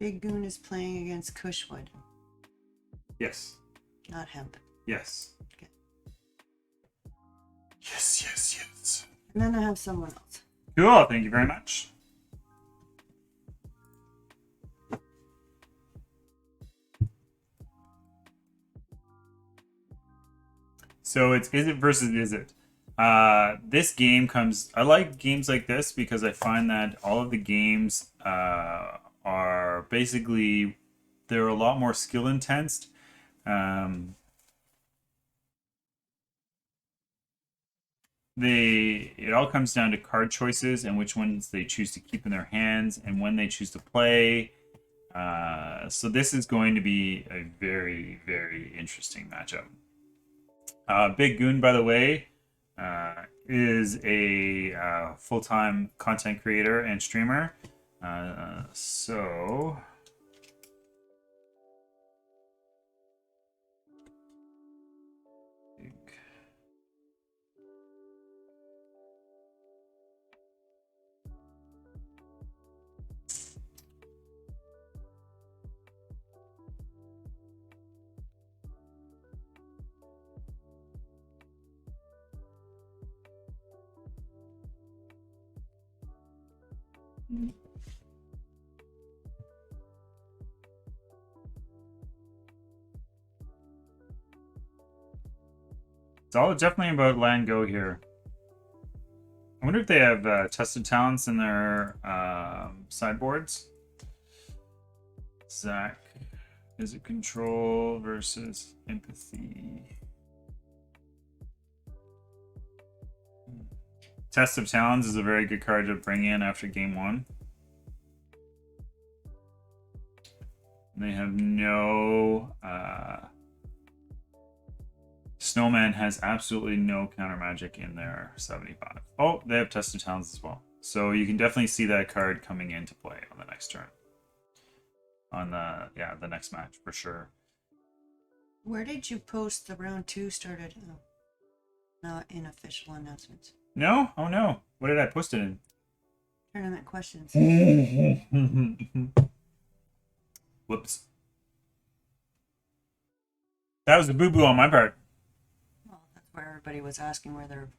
Big Goon is playing against Cushwood, Yes. not hemp. Yes. Okay. Yes. And then I have someone else. Cool. Thank you very much. So it's is it versus is it? This game comes. I like games like this because I find that all of the games are basically they're a lot more skill intense. It all comes down to card choices and which ones they choose to keep in their hands and when they choose to play. So this is going to be a very, very interesting matchup. Big Goon, by the way, is a full-time content creator and streamer. So it's all definitely about land go here. I wonder if they have tested talents in their sideboards. Zach, is it control versus empathy? Test of Talents is a very good card to bring in after game one. They have no... Snowman has absolutely no counter magic in their 75. Oh, they have Test of Talents as well. So you can definitely see that card coming into play on the next turn. On the next match for sure. Where did you post the round 2 started? Oh, not in official announcements. No? Oh no. What did I post it in? Tournament questions. Whoops. That was a boo-boo on my part. Well, that's where everybody was asking where their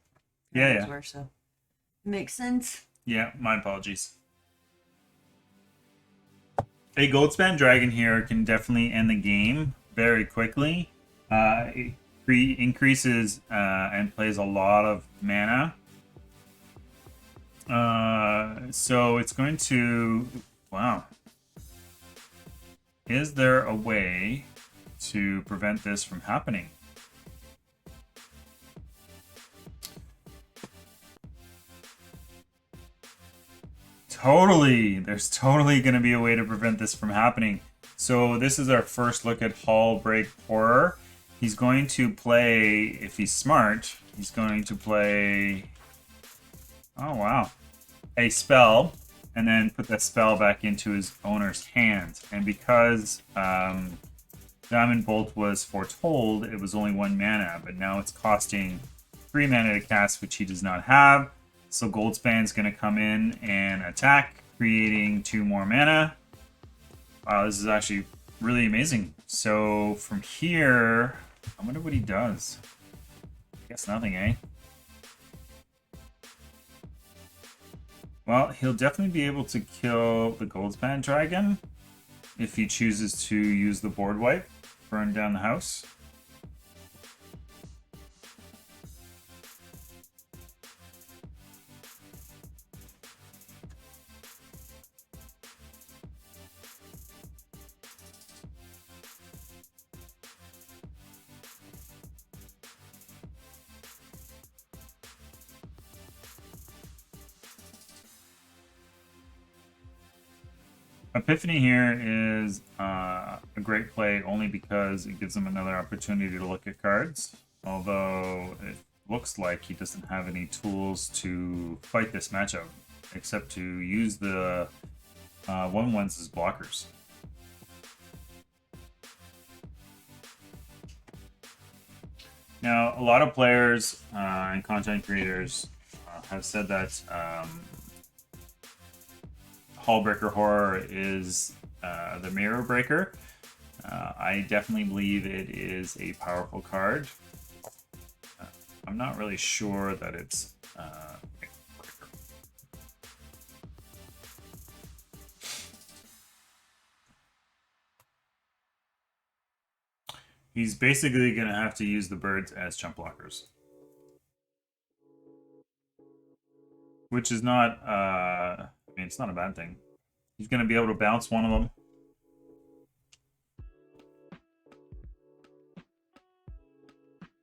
Yeah. were, so makes sense. Yeah, my apologies. A Goldspan Dragon here can definitely end the game very quickly. It increases and plays a lot of mana. So it's going to... Wow. Is there a way to prevent this from happening? Totally. There's totally going to be a way to prevent this from happening. So this is our first look at Hall Break Horror. He's going to play, if he's smart, he's going to play... Oh, wow. A spell, and then put that spell back into his owner's hands. And because Diamond Bolt was foretold, it was only 1 mana, but now it's costing 3 mana to cast, which he does not have. So Goldspan's going to come in and attack, creating 2 more mana. Wow, this is actually really amazing. So from here, I wonder what he does. I guess nothing, eh? Well, he'll definitely be able to kill the Goldspan Dragon if he chooses to use the board wipe, burn down the house. Epiphany here is a great play only because it gives him another opportunity to look at cards. Although it looks like he doesn't have any tools to fight this matchup, except to use the 1/1s as blockers. Now, a lot of players and content creators have said that Hallbreaker Horror is the Mirror Breaker. I definitely believe it is a powerful card. I'm not really sure that it's he's basically going to have to use the birds as jump blockers. Which is not, I mean, it's not a bad thing. He's going to be able to bounce one of them.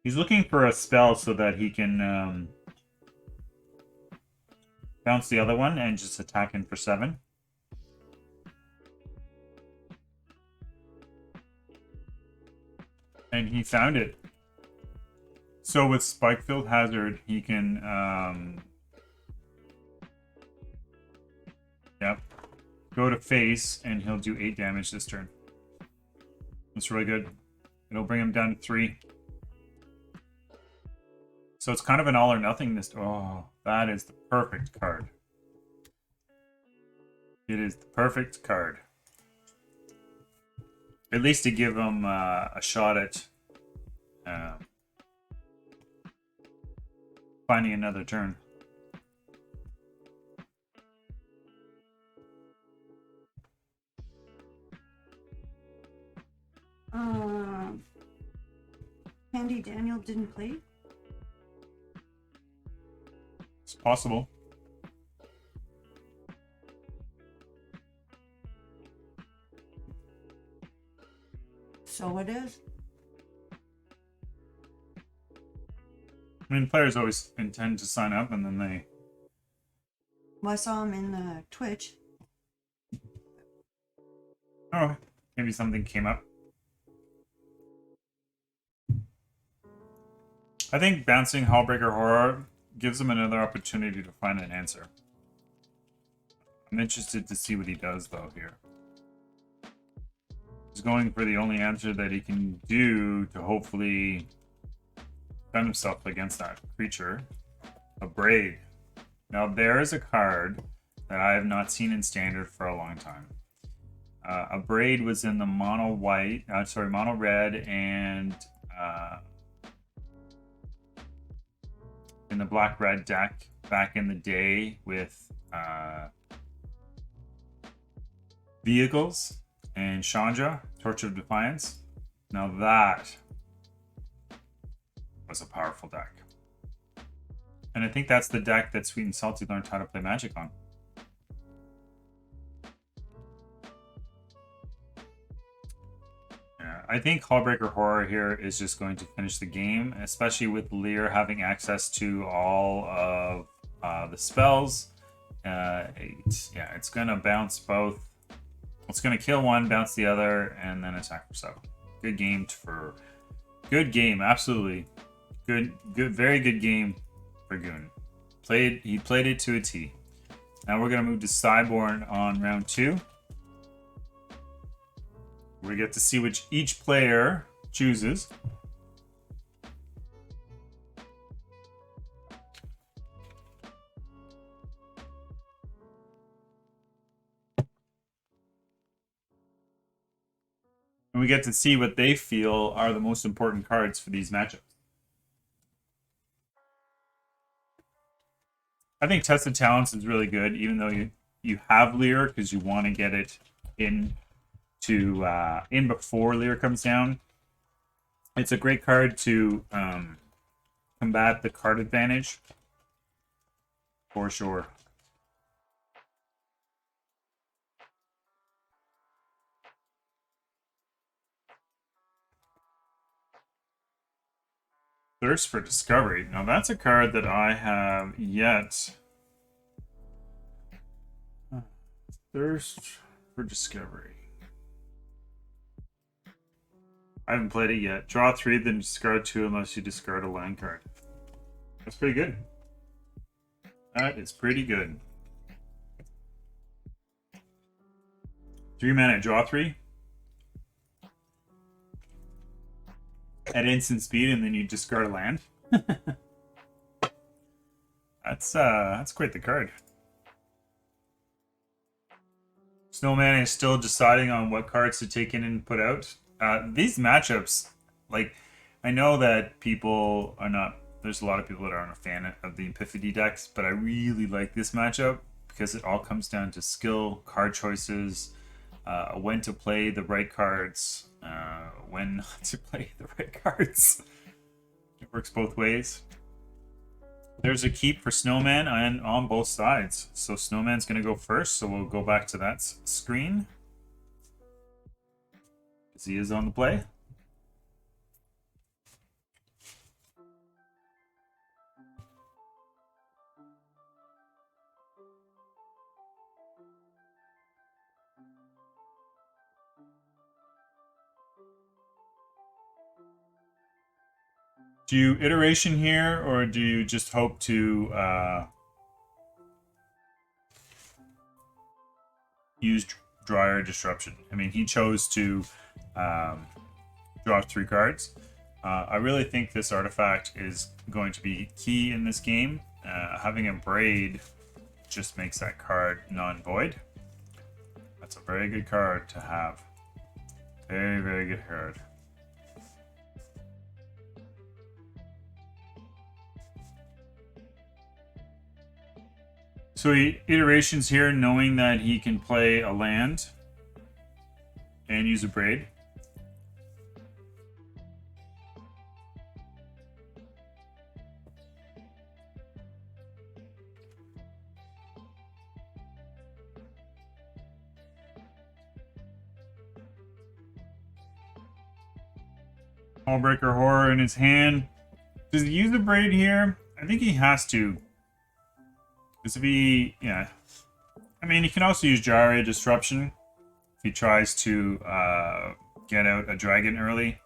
He's looking for a spell so that he can bounce the other one and just attack him for 7. And he found it. So with Spike-Filled Hazard, he can, yep, go to face, and he'll do 8 damage this turn. That's really good. It'll bring him down to 3. So it's kind of an all or nothing this. Oh, that is the perfect card. It is the perfect card. At least to give him a shot at finding another turn. Candy Daniel didn't play? It's possible. So it is. I mean, players always intend to sign up and then they... Well, I saw him in Twitch. Oh, maybe something came up. I think bouncing Hallbreaker Horror gives him another opportunity to find an answer. I'm interested to see what he does, though, here. He's going for the only answer that he can do to hopefully defend himself against that creature. A Braid. Now, there is a card that I have not seen in Standard for a long time. A Braid was in the mono red, and in the black-red deck back in the day with Vehicles and Chandra, Torch of Defiance. Now that was a powerful deck. And I think that's the deck that Sweet and Salty learned how to play Magic on. Yeah, I think Hallbreaker Horror here is just going to finish the game, especially with Lear having access to all of the spells. It's going to bounce both. It's going to kill one, bounce the other, and then attack for 7. Good game for... Good game, absolutely. Good, very good game for Goon. He played it to a T. Now we're going to move to Cyborn on round 2. We get to see which each player chooses. And we get to see what they feel are the most important cards for these matchups. I think Tested Talents is really good, even though you have Lear, because you want to get it in before Lear comes down. It's a great card to combat the card advantage, for sure. Thirst for Discovery. Now that's a card that I have yet. Thirst for Discovery. I haven't played it yet. Draw 3, then discard 2 unless you discard a land card. That's pretty good. That is pretty good. 3 mana, draw 3. At instant speed, and then you discard a land. That's quite the card. Snowman is still deciding on what cards to take in and put out. These matchups, like, I know that people are not, there's a lot of people that aren't a fan of the Epiphany decks, but I really like this matchup because it all comes down to skill, card choices, when to play the right cards, when not to play the right cards. It works both ways. There's a keep for Snowman on both sides. So Snowman's going to go first, so we'll go back to that screen. Because he is on the play. Do you iteration here, or do you just hope to use Dryer Disruption? I mean, he chose to draw 3 cards. I really think this artifact is going to be key in this game. Having a Braid just makes that card non-void. That's a very good card to have. Very, very good card. So he iterations here, knowing that he can play a land and use a Braid. Hullbreaker Horror in his hand. Does he use a Braid here? I think he has to. Because if he, yeah. I mean, he can also use Gyre Disruption if he tries to get out a dragon early.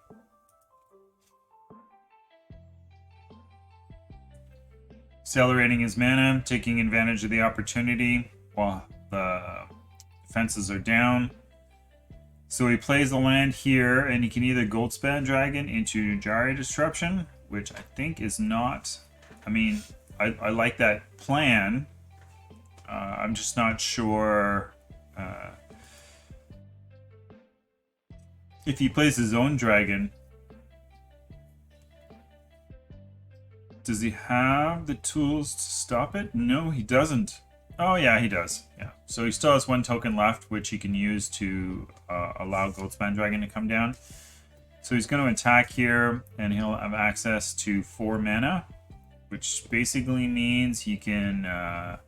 Accelerating his mana, taking advantage of the opportunity while the defenses are down. So he plays the land here, and he can either Goldspan Dragon into Gyre Disruption, which I think is not... I mean, I like that plan. I'm just not sure if he plays his own dragon. Does he have the tools to stop it? No, he doesn't. Oh yeah, he does. Yeah. So he still has 1 token left, which he can use to allow Goldspan Dragon to come down. So he's going to attack here, and he'll have access to 4 mana, which basically means he can. What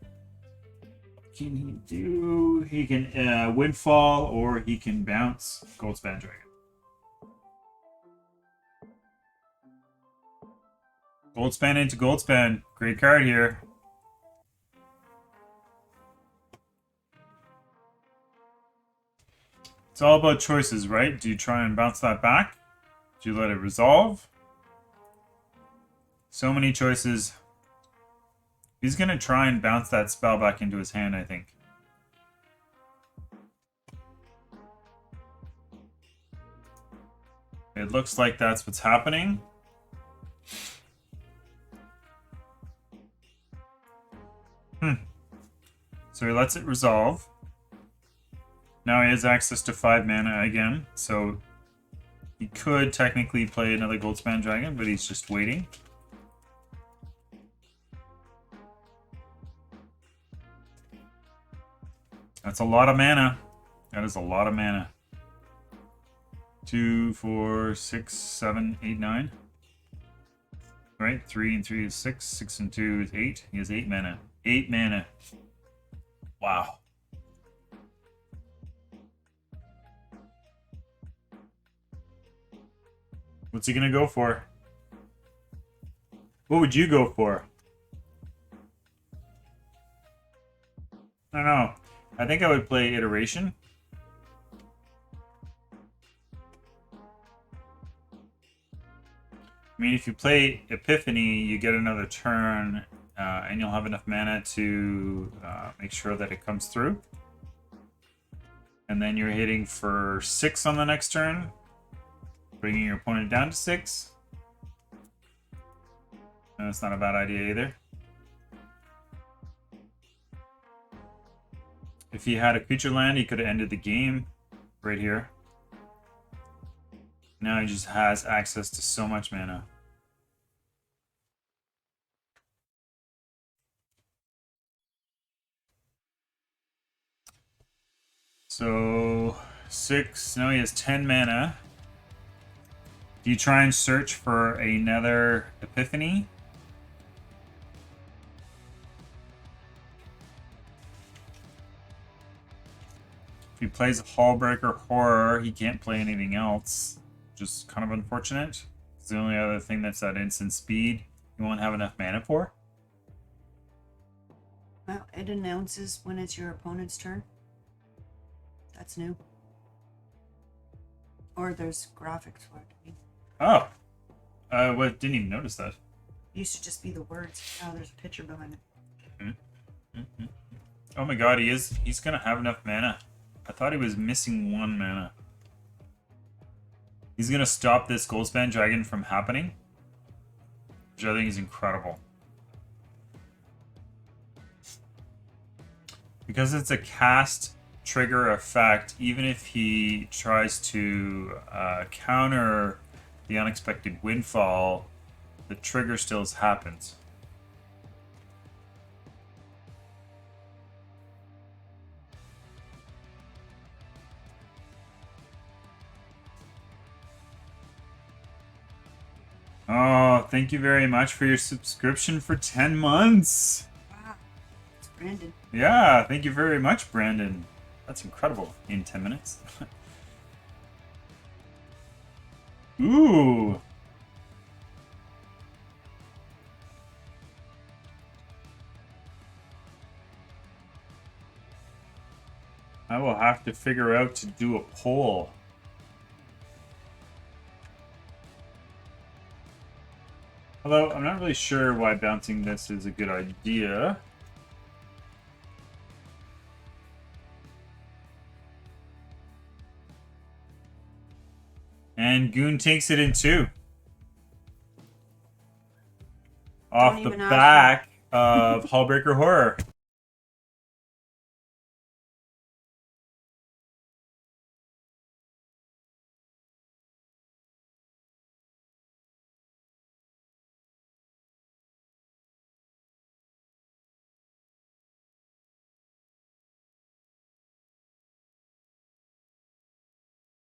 can he do? He can Windfall, or he can bounce Goldspan Dragon. Goldspan into Goldspan. Great card here. It's all about choices, right? Do you try and bounce that back? Do you let it resolve? So many choices. He's going to try and bounce that spell back into his hand, I think. It looks like that's what's happening. So he lets it resolve. Now he has access to 5 mana again, so he could technically play another Goldspan Dragon, but he's just waiting. That's a lot of mana. That is a lot of mana. 2, 4, 6, 7, 8, 9. Right? 3 and 3 is 6. 6 and 2 is 8. He has 8 mana. 8 mana. Wow. What's he gonna go for? What would you go for? I don't know. I think I would play Iteration. I mean, if you play Epiphany, you get another turn, and you'll have enough mana to make sure that it comes through. And then you're hitting for 6 on the next turn, bringing your opponent down to 6. That's not a bad idea either. If he had a creature land, he could have ended the game right here. Now he just has access to so much mana. So 6, now he has 10 mana. Do you try and search for another Epiphany? If he plays a Hullbreaker Horror, he can't play anything else. Just kind of unfortunate. It's the only other thing that's at instant speed you won't have enough mana for. Well, it announces when it's your opponent's turn. That's new. Or there's graphics for it. I mean, Oh. What? Didn't even notice that. it used to just be the words. Now there's a picture behind it. Oh my god, he's gonna have enough mana. I thought he was missing 1 mana. He's gonna stop this Goldspan Dragon from happening, which I think is incredible. Because it's a cast trigger effect, even if he tries to counter the unexpected windfall, the trigger still happens. Oh, thank you very much for your subscription for 10 months. Wow. It's Brandon. Yeah, thank you very much, Brandon. That's incredible. In 10 minutes. Ooh. I will have to figure out to do a poll. Although, I'm not really sure why bouncing this is a good idea. And Goon takes it in 2. Off the back of Hullbreaker Horror.